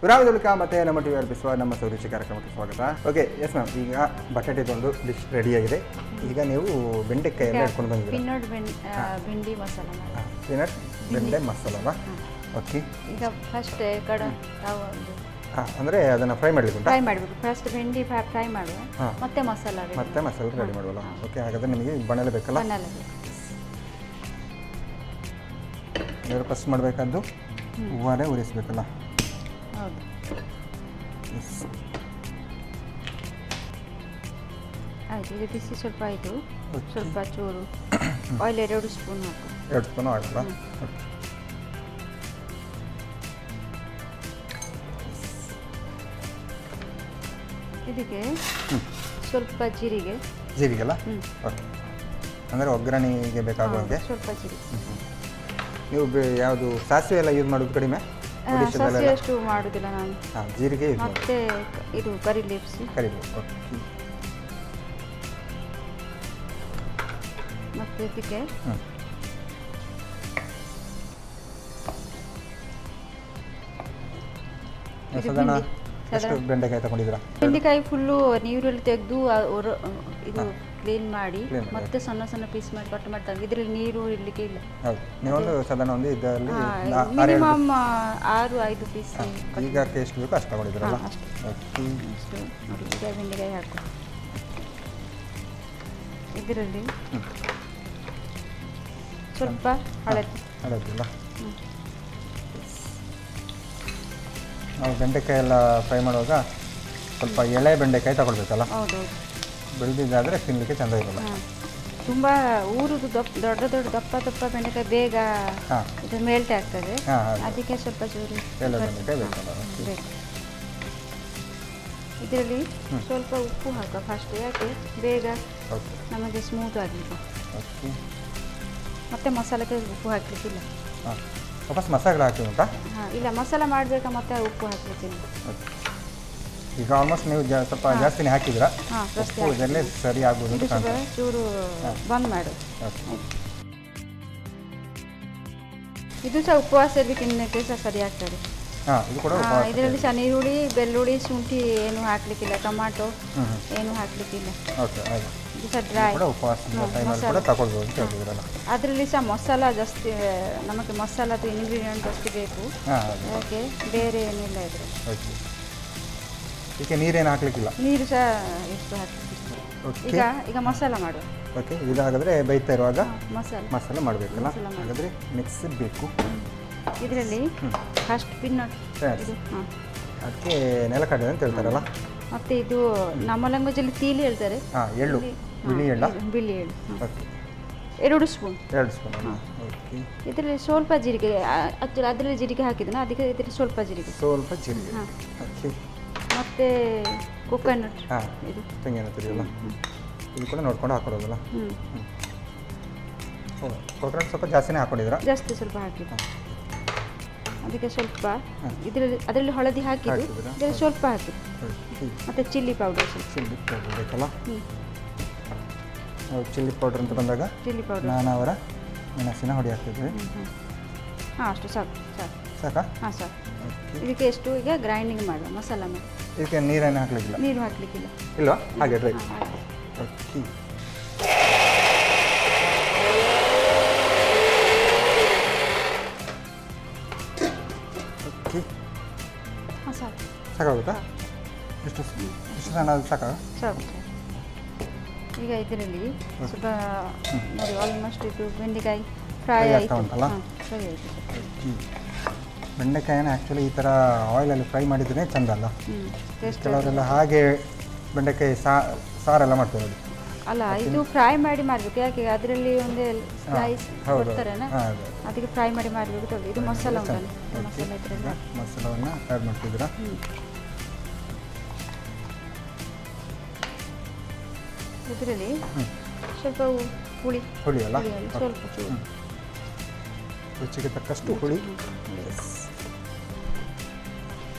ವಿರಾಮದ ಬಳಿಕ ಮತ್ತೆ ನಮ್ಮ ಟಿವಿ ಅರ್ಪಿಸುವ ನಮ್ಮ ಸೌರುಚಿ ಕಾರ್ಯಕ್ರಮಕ್ಕೆ ಸ್ವಾಗತ. ಓಕೆ, ಎಸ್ ಮ್ಯಾಮ್, ಈಗ ಬಟಾಟೆದೊಂದು ಡಿಶ್ ರೆಡಿಯಾಗಿದೆ. ಈಗ ನೀವು ಬೆಂಡೆಕಾಯಿ ಎಲ್ಲ ಇಟ್ಕೊಂಡು ಬಂದಿದ್ದೀರಾ? ಪೀನಟ್ ಬೆಂಡಿ ಮಸಾಲ. ಪೀನಟ್ ಬೆಂಡೆ ಮಸಾಲ. ಓಕೆ, ಈಗ ಫಸ್ಟ್ ಕಡೆ ಅಂದರೆ ಅದನ್ನು ಫ್ರೈ ಮಾಡಲಿಕ್ಕೆ ಮಾಡಬೇಕು. ಫಸ್ಟ್ ಬೆಂಡಿ ಫ್ರೈ ಮಾಡುವ, ಮತ್ತೆ ಮಸಾಲ ರೆಡಿ ಮಾಡುವಲ್ಲ. ಓಕೆ, ಹಾಗಾದರೆ ನಿಮಗೆ ಬಣ್ಣಲೆ ಬೇಕಲ್ಲ? ನೀವು ಫಸ್ಟ್ ಮಾಡಬೇಕಾದ್ದು ಹೂವೇ ಉರಿಸಬೇಕಲ್ಲ? ಹೌದು. ಆಯಿತು, ಇದು ಬಿಸಿ ಸ್ವಲ್ಪ ಆಯಿತು. ಸ್ವಲ್ಪ ಚೂರು ಆಯಿಲ್ 2 ಸ್ಪೂನ್ ಹಾಕು. 2 ಸ್ಪೂನು ಹಾಕಲ್ಲ? ಇದಕ್ಕೆ ಸ್ವಲ್ಪ ಜೀರಿಗೆ ಅಲ್ಲ? ಓಕೆ, ಅಂದರೆ ಒಗ್ಗರಣೆಗೆ ಬೇಕಾಗುವಂತೆ ಸ್ವಲ್ಪ ಜೀರಿಗೆ. ನೀವು ಯಾವುದು ಸಾಸಿವೆ ಎಲ್ಲ ಯೂಸ್ ಮಾಡೋದು ಕಡಿಮೆ? ಸಾಸಿವೆ ಅಷ್ಟು ಮಾಡೋದಿಲ್ಲ ನಾನು. ಜೀರಿಗೆ ಮತ್ತೆ ಇದು ಕರಿ ಲೀವ್ಸ್. ಓಕೆ. ಮತ್ತೆ ಇದಕ್ಕೆ ಬೆಂಡೆಕಾಯಿ ತಗೊಂಡಿದ್ದೀರಾ? ಬೆಂಡೆಕಾಯಿ ಫುಲ್ಲು ನೀರಲ್ಲಿ ತೆಗೆದು ಇದು ಕ್ಲೀನ್ ಮಾಡಿ ಮತ್ತೆ ಸಣ್ಣ ಸಣ್ಣ ಪೀಸ್ ಮಾಡಿ ಕಟ್ ಮಾಡ್ತಾರೆ. ಇದರಲ್ಲಿ ನೀರು ಇರಲಿಕ್ಕೆ ಇಲ್ಲ. ಹೌದು, ನೀವೊಂದು ಸಾಧಾರಣ ಒಂದು ಇದರಲ್ಲಿ ಮಿನಿಮಮ್ 6-5 ಪೀಸ್. ಈಗ ಎಷ್ಟು ಬೇಕೋ ಅಷ್ಟು ತಗೊಂಡಿದ್ದೀರಲ್ಲ? ಅಷ್ಟು ನೋಡಿ. ಈಗ ಬೆಂಡೆಕಾಯಿ ಹಾಕು. ಇದರಲ್ಲಿ ಸ್ವಲ್ಪ ಹಳದಿ ಅಲ್ಲ? ನಾವು ಬೆಂಡೆಕಾಯಿ ಎಲ್ಲ ಫ್ರೈ ಮಾಡುವಾಗ ಸ್ವಲ್ಪ ಎಳೆ ಬೆಂಡೆಕಾಯಿ ತಗೊಳ್ಬೇಕಲ್ಲ? ಹೌದೌದು. ಬೆಳೆದಿದ್ದಾದರೆ ತಿನ್ನಲಿಕ್ಕೆ ಚೆಂದ ಇರಲ್ಲ. ತುಂಬ ಊರುದು ದಪ್ಪ ಬೆಂಡೆಕಾಯಿ ಬೇಗ ಇದು ಮೆಲ್ಟ್ ಆಗ್ತದೆ. ಅದಕ್ಕೆ ಸ್ವಲ್ಪ ಚೂರು ಎಳೆ ಬೆಂಡೆಕಾಯಿ ಬೇಕಲ್ಲ? ಬೇಕು. ಇದರಲ್ಲಿ ಸ್ವಲ್ಪ ಉಪ್ಪು ಹಾಕುವ ಫಸ್ಟ್, ಯಾಕೆ ಬೇಗ ನಮಗೆ ಸ್ಮೂತ್ ಆಗಲಿಕ್ಕೆ. ಮತ್ತೆ ಮಸಾಲೆಗೆ ಉಪ್ಪು ಹಾಕಲಿಕ್ಕಿಲ್ಲ. ವಾಪಸ್ ಮಸಾಲೆ ಹಾಕಿ ಉಂಟಾ? ಇಲ್ಲ, ಮಸಾಲ ಮಾಡಬೇಕಾ ಮತ್ತೆ ಉಪ್ಪು ಹಾಕ್ಲಿಕ್ಕಿಲ್ಲ. ಈಗ ಆಲ್ಮೋಸ್ಟ್ ನೀವು ಸ್ವಲ್ಪ ಜಾಸ್ತಿನೇ ಹಾಕಿದ್ರಾ? ಉಪ್ಪು ಇದರಲ್ಲೇ ಸರಿ ಆಗ್ಬೋದು. ಚೂರು ಬಂದ್ ಮಾಡು. ಇದು ಸಹ ಉಪವಾಸ ತಿನ್ನಕ್ಕೆ ಸಹ ಸರಿ ಆಗ್ತದೆ. ಇದರಲ್ಲಿ ಸಹ ನೀರುಳ್ಳಿ, ಬೆಳ್ಳುಳ್ಳಿ, ಶುಂಠಿ ಏನು ಹಾಕ್ಲಿಕ್ಕಿಲ್ಲ. ಟೊಮಾಟೊ ಏನು ಹಾಕ್ಲಿಕ್ಕಿಲ್ಲ. ಇದು ಸಹ ಡ್ರೈ. ಅದರಲ್ಲಿ ಸಹ ಮಸಾಲ ಜಾಸ್ತಿ, ನಮಗೆ ಮಸಾಲದ ಇಂಗ್ರೀಡಿಯೆಂಟ್ ಜಾಸ್ತಿ ಬೇಕು. ಯಾಕೆ ಬೇರೆ ಏನಿಲ್ಲ ಇದ್ರೆ. ಈಗ ನೀರೇನು ಹಾಕ್ಲಿಕ್ಕಿಲ್ಲ? ನೀರು ಸಹ ಎಷ್ಟು ಹಾಕ್ಲಿಕ್ಕಿಲ್ಲ. ಈಗ ಮಸಾಲ ಮಾಡುವ. ಓಕೆ, ಇದಾದರೆ ಬೈತಾ ಇರುವಾಗ ಮಸಾಲ ಮಾಡಬೇಕಲ್ಲ? ಹಾಗಾದರೆ ಮಿಕ್ಸ್ ಬೇಕು. ಇದರಲ್ಲಿ ಫಸ್ಟ್ ಪೀನಟ್, ಅದಕ್ಕೆ ನೆಲಕಡಲೆ ಅಂತ ಹೇಳ್ತಾರಲ್ಲ? ಮತ್ತೆ ಇದು ನಮ್ಮ ಲ್ಯಾಂಗ್ವೇಜಲ್ಲಿ ತೀಲಿ ಹೇಳ್ತಾರೆ. ಎಳ್ಳು, ಬಿಳಿ ಎಳ್ಳು. 2 ಸ್ಪೂನ್. ಓಕೆ. ಇದರಲ್ಲಿ ಸ್ವಲ್ಪ ಜೀರಿಗೆ, ಅದರಲ್ಲಿ ಜೀರಿಗೆ ಹಾಕಿದ್ರೆ ಅದಕ್ಕೆ ಇದರಲ್ಲಿ ಸ್ವಲ್ಪ ಜೀರಿಗೆ. ಓಕೆ. ಮತ್ತೆ ಕೊಕೊನಟ್, ಇದು ತೆಂಗಿನ ತುರಿಯಲ್ಲ? ಇದು ಕೂಡ ನೋಡ್ಕೊಂಡು ಹಾಕೊಡೋದಲ್ಲ? ಕೊಕೊನಟ್ ಸ್ವಲ್ಪ ಜಾಸ್ತಿನೇ ಹಾಕೊಂಡಿದ್ದೀರಾ? ಜಾಸ್ತಿ ಸ್ವಲ್ಪ ಹಾಕಿದ್ದು. ಅದಕ್ಕೆ ಸ್ವಲ್ಪ ಅದರಲ್ಲಿ ಹಳದಿ ಹಾಕಿದ್ದು, ಇದರಲ್ಲಿ ಸ್ವಲ್ಪ ಹಾಕಿದ್ದು. ಮತ್ತು ಚಿಲ್ಲಿ ಪೌಡರ್ ಬೇಕಲ್ಲ? ಚಿಲ್ಲಿ ಪೌಡರ್ ಅಂತ ಬಂದಾಗ ನಾನು ಅವರ ಮೆಣಸಿನ ಹೊಡಿ ಹಾಕ್ತಿದ್ವಿ. ಅಷ್ಟು ಸಾಕು. ಸಾಕಾ? ಸಾಕು. ಇದಕ್ಕೆ ಎಷ್ಟು ಈಗ ಗ್ರೈಂಡಿಂಗ್ ಮಾಡುವ, ಮಸಾಲ ಮಾಡಿ. ಇದಕ್ಕೆ ನೀರೇನು ಹಾಕ್ಲಿಕ್ಕಿಲ್ಲ? ನೀರು ಹಾಕ್ಲಿಕ್ಕಿಲ್ಲ. ಇಲ್ವಾ? ಹಾಗೆ ಡ್ರೈ. ಸಾಕಾಗುತ್ತಾ? ಎಷ್ಟು ಸಣ್ಣ ಸಾಕಾ? ಸಾಕು. ಈಗ ಇದರಲ್ಲಿ ಸ್ವಲ್ಪ ನೋಡಿ, ಆಲ್ಮೋಸ್ಟ್ ಇದು ಬೆಂಡೆಕಾಯಿ ಫ್ರೈ ಆಯಿತು. ಸರಿ ಆಯಿತು. ಬೆಂಡೆಕಾಯಿನ ಆ್ಯಕ್ಚುಲಿ ಈ ಥರ ಆಯಿಲಲ್ಲಿ ಫ್ರೈ ಮಾಡಿದ್ರೆ ಚೆಂದ ಅಲ್ಲ? ಕೆಲವರೆಲ್ಲ ಹಾಗೆ ಬೆಂಡೆಕಾಯಿ ಸಾರೆಲ್ಲ ಮಾಡ್ತಾರೆ ನೋಡಿ. ಅಲ್ಲ, ಇದು ಫ್ರೈ ಮಾಡಿ ಮಾಡಬೇಕು. ಯಾಕೆ ಅದರಲ್ಲಿ ಒಂದೇ ಸ್ಲೈಸ್ ಕೊಡ್ತಾರಲ್ಲ, ಅದಕ್ಕೆ ಫ್ರೈ ಮಾಡಿ ಮಾಡಬೇಕು. ಇದು ಮಸಾಲ ಉಂಟಲ್ಲ, ಮಸಾಲ ಇದರಲ್ಲಿ ಮಸಾಲವನ್ನು ಆ್ಯಡ್ ಮಾಡ್ತಿದ್ದೀರಾ? ಇದರಲ್ಲಿ ಸ್ವಲ್ಪ ಹುಳಿ ಅಲ್ಲ? ಸ್ವಲ್ಪ ಚೂರು ರುಚಿಗೆ ತಕ್ಕಷ್ಟು ಹುಳಿ.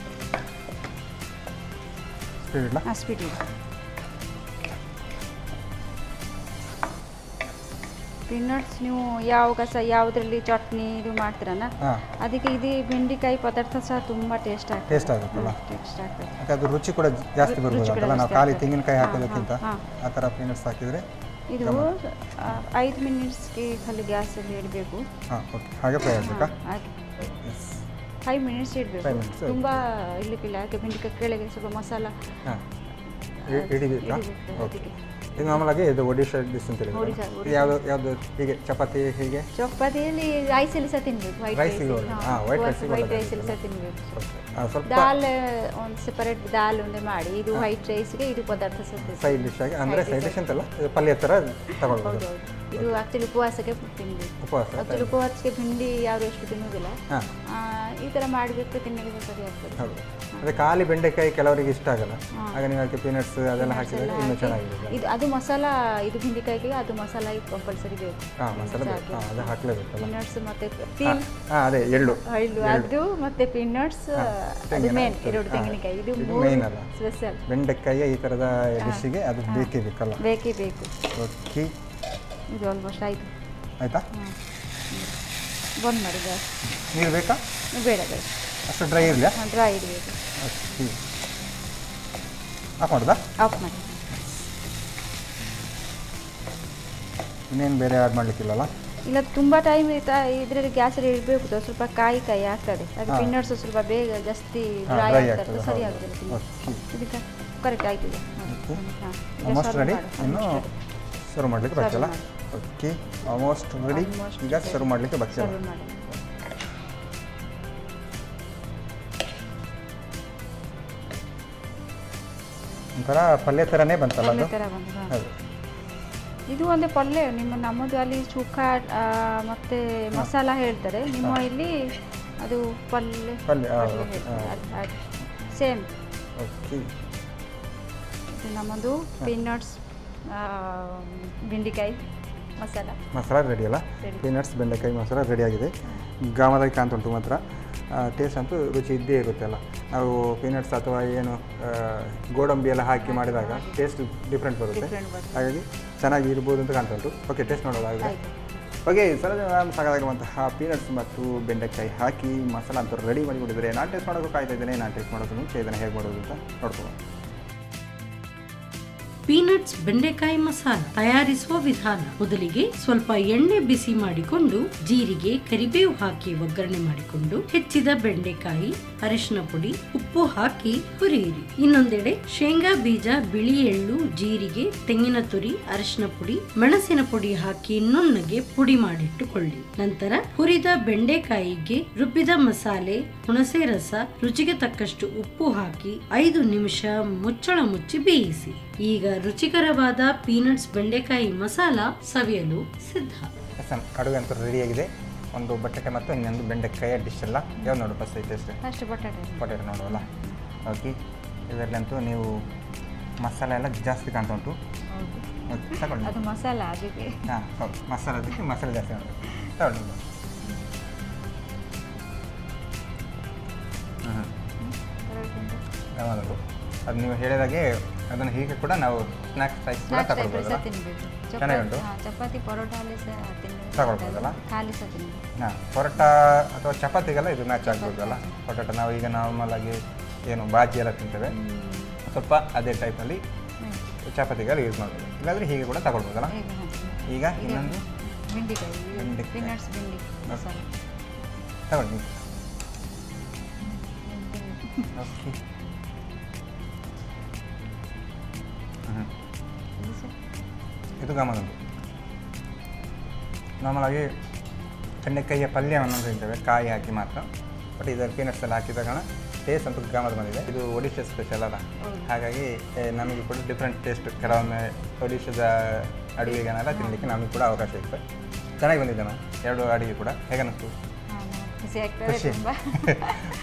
ಸ್ಪೀಡ್ ಪೀನಟ್ಸ್ ನೀವು ಯಾವುದ್ರಲ್ಲಿ ಚಟ್ನಿ ಇದು ಮಾಡ್ತೀರಲ್ಲ ಅದಕ್ಕೆ ಇದು ಬೆಂಡೆಕಾಯಿ ಪದಾರ್ಥ ಸಹ ತುಂಬ ಟೇಸ್ಟ್ ಆಗುತ್ತಲ್ಲ ಟೇಸ್ಟ್ ಆಗ್ತದೆ. ಅದು ರುಚಿ ಕೂಡ ಜಾಸ್ತಿ ಬರ್ಬೋದಲ್ಲ ನಾವು ಖಾಲಿ ತೆಂಗಿನಕಾಯಿ ಹಾಕೋದಕ್ಕಿಂತ ಆ ಥರ ಪೀನಟ್ಸ್ ಹಾಕಿದರೆ. ಇದು 5 ಮಿನಿಟ್ಸ್ಗೆ ಖಾಲಿ ಗ್ಯಾಸಲ್ಲಿ ಇಡಬೇಕು. ಓಕೆ, ಹಾಗೆ ಫ್ರೈ ಆಗಬೇಕಾ? ಹಾಗೆ 5 ಮಿನಿಟ್ಸ್ ಇಡಬೇಕು, ತುಂಬ ಇಡ್ಲಿಕ್ಕಿಲ್ಲ. ಯಾಕೆ ಬೆಂಡೆಕಾಯಿ ಕೆಳಗೆ ಸ್ವಲ್ಪ ಮಸಾಲ ಇಡಬೇಕಾ? ಓಕೆ. ಇದು ನಾರ್ಮಲಾಗಿ ಇದು ಒಡಿಶಾ ಡಿಶ್ ಅಂತ ಹೇಳಿದ್ರೆ ಯಾವುದು ಹೀಗೆ ಚಪಾತಿ ಹೀಗೆ ಚಪಾತಿಯಲ್ಲಿ ರೈಸಲ್ಲಿ ಸಹ ತಿನ್ನಬೇಕು. ವೈಟ್ ರೈಸಲ್ಲಿ ಸಹ ತಿನ್ನಬೇಕು. ಸ್ವಲ್ಪ ದಾಲ್ ಒಂದು ಸೆಪರೇಟ್ ದಾಲ್ ಒಂದೇ ಮಾಡಿ ಇದು ವೈಟ್ ರೈಸ್ಗೆ ಇದು ಪದಾರ್ಥ ಸಹ ಸೈಡ್ ಡಿಶ್ ಆಗಿ ಅಂದರೆ ಸೈಡ್ ಡಿಶ್ ಅಂತಲ್ಲ ಪಲ್ಯ ಥರ ತಗೊಳ್ಬೋದು. ಇದು ಆ್ಯಕ್ಚುಲಿ ಉಪವಾಸಕ್ಕೆ ತಿನ್ನಬೇಕು. ಆ್ಯಕ್ಚುಲಿ ಉಪವಾಸಕ್ಕೆ ಭಿಂಡಿ ಯಾರು ಎಷ್ಟು ತಿನ್ನೋದಿಲ್ಲ, ಈ ಥರ ಮಾಡಿಬಿಟ್ಟು ತಿನ್ನಲಿಕ್ಕೆ ಸರಿ ಆಗ್ತದೆ. ಹೌದು, ಅದೇ ಖಾಲಿ ಬೆಂಡೆಕಾಯಿ ಕೆಲವರಿಗೆ ಇಷ್ಟ ಆಗಲ್ಲ, ಆಗ ನೀವು ಅದಕ್ಕೆ ಪೀನಟ್ಸ್ ಅದೆಲ್ಲ ಹಾಕಿದರೆ ಇನ್ನೂ ಚೆನ್ನಾಗಿದೆ. ಇದು ಅದು ಮಸಾಲ, ಇದು ಬೆಂಡೆಕಾಯಿಗೆ ಅದು ಮಸಾಲ ಕಂಪಲ್ಸರಿ ಬೇಕು. ಮಸಾಲ ಅದು ಹಾಕಲೇಬೇಕಲ್ಲ. ಪೀನಟ್ಸ್ ಮತ್ತೆ ಅದೇ ಎಳ್ಳು ಅದು ಮತ್ತೆ ಪೀನಟ್ಸ್ ಅದು ಮೇನ್. ಎರಡು ತೆಂಗಿನಕಾಯಿ ಇದು ಮೇನ್ ಅಲ್ಲ, ಸ್ಪೆಷಲ್. ಬೆಂಡೆಕಾಯಿ ಈ ಥರದ ಡಿಶ್ಶಿಗೆ ಅದು ಬೇಕೇ ಬೇಕಲ್ಲ. ಬೇಕೇ ಬೇಕು. ಓಕೆ, ಇದು ಆಲ್ಮೋಸ್ಟ್ ಆಯಿತು. ಆಯಿತಾ? ಬಂದ್ ಮಾಡಿ ಗ್ಯಾಸ್. ನೀರು ಬೇಕಾ? ಬೇಡ ಬೇಡ, ಅಷ್ಟು ಡ್ರೈ ಇರಲಿಲ್ಲ? ಡ್ರೈ ಇರಬೇಕು. ಓಕೆ, ಆಫ್ ಮಾಡೋದಾ? ಆಫ್ ಮಾಡಿ. ಇನ್ನೇನು ಬೇರೆ ಆ್ಯಡ್ ಮಾಡಲಿಕ್ಕಿಲ್ಲಲ್ಲ? ಇಲ್ಲ, ತುಂಬ ಟೈಮ್ ಇದರಲ್ಲಿ ಗ್ಯಾಸಲ್ಲಿ ಇಡಬೇಕು, ಸ್ವಲ್ಪ ಕಾಯಿ ಹಾಕ್ತದೆ. ಅದು ಪೀನಟ್ಸ್ ಸ್ವಲ್ಪ ಬೇಗ ಜಾಸ್ತಿ ಡ್ರೈ ಆಗ್ತದೆ, ಸರಿ ಆಗೋದಿಲ್ಲ. ಇದಕ್ಕೆ ಕರೆಕ್ಟ್ ಆಯ್ತು. Almost ready. ಇನ್ನು ಸರ್ವ್ ಮಾಡಲಿಕ್ಕೆ ಬರ್ತಲ್ಲ? Okay, almost ready. ಈಗ ಸರ್ವ್ ಮಾಡಲಿಕ್ಕೆ ಬರ್ತಲ್ಲ? ಒಂಥರ ಪಲ್ಯ ಥರನೇ ಬಂತಲ್ಲ ಅದು? ಹೌದು, ಇದು ಒಂದೇ ಪಲ್ಯ. ನಮ್ಮದು ಅಲ್ಲಿ ಚೂಕ ಮತ್ತು ಮಸಾಲ ಹೇಳ್ತಾರೆ, ನಿಮ್ಮ ಇಲ್ಲಿ ಅದು ಪಲ್ಯ ಸೇಮ್. ಓಕೆ, ಇದು ನಮ್ಮದು ಪೀನಟ್ಸ್ ಬೆಂಡೆಕಾಯಿ ಮಸಾಲ ರೆಡಿ ಅಲ್ಲ? ಪೀನಟ್ಸ್ ಬೆಂಡೆಕಾಯಿ ಮಸಾಲ ರೆಡಿಯಾಗಿದೆ. ಗಾಮದಾಗಿ ಕಾಣ್ತುಂಟು. ಮಾತ್ರ ಟೇಸ್ಟ್ ಅಂತೂ ರುಚಿ ಇದ್ದೇ ಇರುತ್ತೆ ಅಲ್ಲ. ನಾವು ಪೀನಟ್ಸ್ ಅಥವಾ ಏನು ಗೋಡಂಬಿ ಎಲ್ಲ ಹಾಕಿ ಮಾಡಿದಾಗ ಟೇಸ್ಟ್ ಡಿಫ್ರೆಂಟ್ ಬರುತ್ತೆ, ಹಾಗಾಗಿ ಚೆನ್ನಾಗಿ ಇರ್ಬೋದು ಅಂತ ಕಾಣ್ತುಂಟು. ಓಕೆ, ಟೇಸ್ಟ್ ನೋಡೋದಾಗಿದೆ. ಓಕೆ, ಸರಳ ಮ್ಯಾಮ್ ಸಾಕಾಗಿರುವಂತಹ ಪೀನಟ್ಸ್ ಮತ್ತು ಬೆಂಡೆಕಾಯಿ ಹಾಕಿ ಮಸಾಲ ಅಂತ ರೆಡಿ ಮಾಡಿಕೊಂಡಿದ್ದಾರೆ. ನಾನು ಟೇಸ್ಟ್ ಮಾಡೋದು ಕಾಯ್ತಾ ಇದ್ದೇನೆ. ನಾನು ಟೇಸ್ಟ್ ಮಾಡೋದು ಮುಂಚೆ ಇದನ್ನು ಹೇಗೆ ಮಾಡೋದು ಅಂತ ನೋಡ್ಕೊಳ್ಳೋಣ. ಪೀನಟ್ಸ್ ಬೆಂಡೆಕಾಯಿ ಮಸಾಲ ತಯಾರಿಸುವ ವಿಧಾನ. ಮೊದಲಿಗೆ ಸ್ವಲ್ಪ ಎಣ್ಣೆ ಬಿಸಿ ಮಾಡಿಕೊಂಡು ಜೀರಿಗೆ ಕರಿಬೇವು ಹಾಕಿ ಒಗ್ಗರಣೆ ಮಾಡಿಕೊಂಡು ಹೆಚ್ಚಿದ ಬೆಂಡೆಕಾಯಿ, ಅರಿಶಿನ ಪುಡಿ, ಉಪ್ಪು ಹಾಕಿ ಹುರಿಯಿರಿ. ಇನ್ನೊಂದೆಡೆ ಶೇಂಗಾ ಬೀಜ, ಬಿಳಿ ಎಳ್ಳು, ಜೀರಿಗೆ, ತೆಂಗಿನ ತುರಿ, ಅರಿಶಿನ ಪುಡಿ, ಮೆಣಸಿನ ಪುಡಿ ಹಾಕಿ ನುಣ್ಣಗೆ ಪುಡಿ ಮಾಡಿಟ್ಟುಕೊಳ್ಳಿ. ನಂತರ ಹುರಿದ ಬೆಂಡೆಕಾಯಿಗೆ ರುಬ್ಬಿದ ಮಸಾಲೆ, ಹುಣಸೆ ರಸ, ರುಚಿಗೆ ತಕ್ಕಷ್ಟು ಉಪ್ಪು ಹಾಕಿ 5 ನಿಮಿಷ ಮುಚ್ಚಳ ಮುಚ್ಚಿ ಬೇಯಿಸಿ. ಈಗ ರುಚಿಕರವಾದ ಪೀನಟ್ಸ್ ಬೆಂಡೆಕಾಯಿ ಮಸಾಲ ಸವಿಯಲು ಸಿದ್ಧ. ಅಡುಗೆ ಅಂತೂ ರೆಡಿಯಾಗಿದೆ. ಒಂದು ಬಟಾಟೆ ಮತ್ತು ಇನ್ನೊಂದು ಬೆಂಡೆಕಾಯಿಯ ಡಿಶ್ ಎಲ್ಲ ಯಾವ್ದು ನೋಡು ಫಸ್ಟ್ ಐತೆ? ಫಸ್ಟ್ ಬಟಾಟೆ ನೋಡುವಲ್ಲ? ಓಕೆ, ಇದರಲ್ಲಂತೂ ನೀವು ಮಸಾಲೆ ಎಲ್ಲ ಜಾಸ್ತಿ ಕಾಣ್ತಾ ಉಂಟು. ಓಕೆ, ತಗೊಳ್ಳಿ. ಅದು ಮಸಾಲ ಅದಕ್ಕೆ. ಹೌದು, ಮಸಾಲದಕ್ಕೆ ಮಸಾಲೆ ಜಾಸ್ತಿ ಕಾಣ್ತು. ತಗೊಳ್ಳಿ. ಯಾವುದು ಅದು ನೀವು ಹೇಳಿದಾಗೆ ಅದನ್ನು ಹೀಗೆ ಕೂಡ ನಾವು ಸ್ನ್ಯಾಕ್ಸ್ ಟೈಪ್ ಕೂಡ ತಗೊಳ್ಬೋದಲ್ಲ? ಚೆನ್ನಾಗಿ ಉಂಟು. ಚಪಾತಿ ಪರೋಟ ತಗೊಳ್ಬೋದಲ್ಲ? ಖಾಲಿ ಸಹ ತಿನ್ಬೋದು. ಪರೋಟ ಅಥವಾ ಚಪಾತಿಗೆಲ್ಲ ಇದು ಮ್ಯಾಚ್ ಆಗ್ಬೋದಲ್ಲ? ಪರೋಟ ನಾವು ಈಗ ನಾರ್ಮಲ್ ಆಗಿ ಏನು ಬಾಜಿ ಎಲ್ಲ ತಿಂತೇವೆ, ಸ್ವಲ್ಪ ಅದೇ ಟೈಪ್ನಲ್ಲಿ ಚಪಾತಿಗೆಲ್ಲ ಯೂಸ್ ಮಾಡ್ಬೋದು. ಇಲ್ಲಾಂದರೆ ಹೀಗೆ ಕೂಡ ತಗೊಳ್ಬೋದಲ್ಲ? ಈಗ ಇನ್ನೊಂದು ಬೆಂಡೆಕಾಯಿ ತಗೊಳ್ಳಿ. ಓಕೆ, ಇದು ಗಮನದ್ದು. ನಾರ್ಮಲಾಗಿ ಬೆಂಡೆಕಾಯಿಯ ಪಲ್ಯವನ್ನು ತಿಂತೇವೆ ಕಾಯಿ ಹಾಕಿ ಮಾತ್ರ, ಬಟ್ ಇದರಲ್ಲಿ ಪೀನಟ್ಸ್ ಎಲ್ಲ ಹಾಕಿದ ಕಾರಣ ಟೇಸ್ಟ್ ಅಂತೂ ಗಮನ ಬಂದಿದೆ. ಇದು ಒಡಿಶಾ ಸ್ಪೆಷಲ್ ಅಲ್ಲ, ಹಾಗಾಗಿ ನಮಗೆ ಕೂಡ ಡಿಫ್ರೆಂಟ್ ಟೇಸ್ಟ್. ಕೆಲವೊಮ್ಮೆ ಒಡಿಶಾದ ಅಡುಗೆಗನೆಲ್ಲ ತಿನ್ನಲಿಕ್ಕೆ ನಮಗೆ ಕೂಡ ಅವಕಾಶ ಇತ್ತು. ಚೆನ್ನಾಗಿ ಬಂದಿದೆ ನಾನು 2 ಅಡುಗೆ ಕೂಡ. ಹೇಗನ್ನಿಸ್ತು? ಖುಷಿ.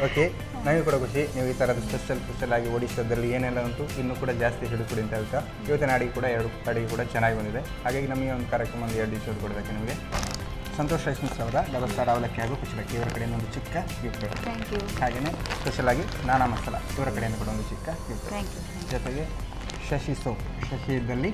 ಓಕೆ, ನಮಗೆ ಕೂಡ ಖುಷಿ. ನೀವು ಈ ಥರದ ಸ್ಪೆಷಲ್ ಆಗಿ ಒಡಿಶಾದಲ್ಲಿ ಏನೆಲ್ಲ ಉಂಟು ಇನ್ನೂ ಕೂಡ ಜಾಸ್ತಿ ಹಿಡಿದುಕೊಡಿ ಅಂತ ಹೇಳ್ತಾ ಇವತ್ತಿನ ಅಡುಗೆ ಕೂಡ 2 ಅಡುಗೆ ಕೂಡ ಚೆನ್ನಾಗಿ ಬಂದಿದೆ. ಹಾಗಾಗಿ ನಮಗೆ ಒಂದು ಕಾರ್ಯಕ್ರಮ ಒಂದು 2 ಡಿಶ್ ಕೊಡೋದಕ್ಕೆ ನಿಮಗೆ ಸಂತೋಷ್ ರೈಸ್ ಮಿಕ್ಸ್ ಅವರ ಡಬಲ್ ಸ್ಟಾರ್ ಅವಲಕ್ಕಿ ಹಾಗೂ ಕುಚ್ಚಲಕ್ಕಿ ಇವರ ಕಡೆಯಿಂದ ಒಂದು ಚಿಕ್ಕ ಗಿಫ್ಟ್. ಹಾಗೆಯೇ ಸ್ಪೆಷಲಾಗಿ ನಾನಾ ಮಸಾಲ ಇವರ ಕಡೆಯಿಂದ ಕೂಡ ಒಂದು ಚಿಕ್ಕ ಗಿಫ್ಟ್. ಜೊತೆಗೆ ಶಶಿ ಸೋಪ್, ಶಶಿ ಇದ್ದಲ್ಲಿ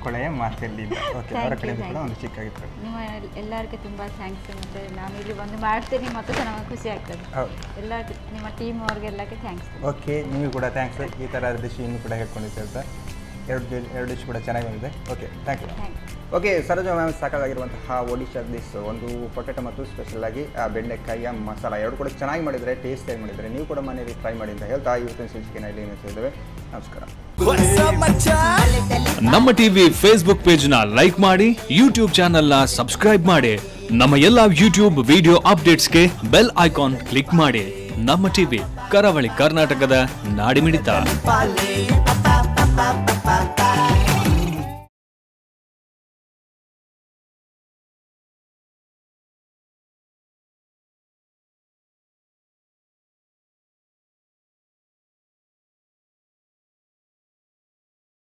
ಕೊಳೆಯ ಮಾತೆಲ್ಲಿಂದ. ಓಕೆ, ಅವರ ಕಡೆಯಿಂದ ಕೂಡ ಒಂದು ಚಿಕ್ಕಾಗಿತ್ತು. ನಿಮ್ಮ ಎಲ್ಲರಿಗೆ ತುಂಬ ಥ್ಯಾಂಕ್ಸ್. ಮತ್ತು ನಾನು ಇಲ್ಲಿ ಬಂದು ಮಾಡ್ತೀನಿ ಮತ್ತು ನಮಗೆ ಖುಷಿ ಆಗ್ತದೆ. ಹೌದು, ಎಲ್ಲರಿಗೆ ನಿಮ್ಮ ಟೀಮ್ ಅವ್ರಿಗೆಲ್ಲಕ್ಕೆ ಥ್ಯಾಂಕ್ಸ್. ಓಕೆ, ನಿಮಗೂ ಕೂಡ ಥ್ಯಾಂಕ್ಸ್. ಈ ಥರ ಡಿಶ್ ಇನ್ನೂ ಕೂಡ ಹೇಳ್ಕೊಂಡಿದ್ದೆ ಅಂತ ಎರಡು ಡಿಶ್ ಕೂಡ ಚೆನ್ನಾಗಿ ಬಂದಿದೆ. Okay, thank you. Okay, Saroja ma'am ಸಾಕಾಗಿರುವಂತಹ ಒಡಿಶಾ ಡಿಶ್ ಒಂದು ಪೊಟೆಟೊ ಮತ್ತು ಸ್ಪೆಷಲ್ ಆಗಿ ಬೆಂಡೆಕಾಯಿಯ ಮಸಾಲ ಎರಡು ಕೂಡ ಚೆನ್ನಾಗಿ ಮಾಡಿದರೆ, ಟೇಸ್ಟಿಯಾಗಿ ಮಾಡಿದರೆ ನೀವು ಕೂಡ ಮನೆಯಲ್ಲಿ ಟ್ರೈ ಮಾಡಿ ಅಂತ ಹೇಳ್ತಾ ಇವತ್ತಿನ ಸಂಚಿಕೆನ ಇಲ್ಲಿ ನಿಲ್ಲಿಸಿದ್ದೇವೆ. ನಮಸ್ಕಾರ. ನಮ್ಮ ಟಿವಿ ಫೇಸ್ಬುಕ್ ಪೇಜ್ ನ ಲೈಕ್ ಮಾಡಿ, ಯೂಟ್ಯೂಬ್ ಚಾನೆಲ್ ನ ಸಬ್ಸ್ಕ್ರೈಬ್ ಮಾಡಿ, ನಮ್ಮ ಎಲ್ಲಾ ಯೂಟ್ಯೂಬ್ ವಿಡಿಯೋ ಅಪ್ಡೇಟ್ಸ್ಗೆ ಬೆಲ್ ಐಕಾನ್ ಕ್ಲಿಕ್ ಮಾಡಿ. ನಮ್ಮ ಟಿವಿ, ಕರಾವಳಿ ಕರ್ನಾಟಕದ ನಾಡಿಮಿಡಿತ.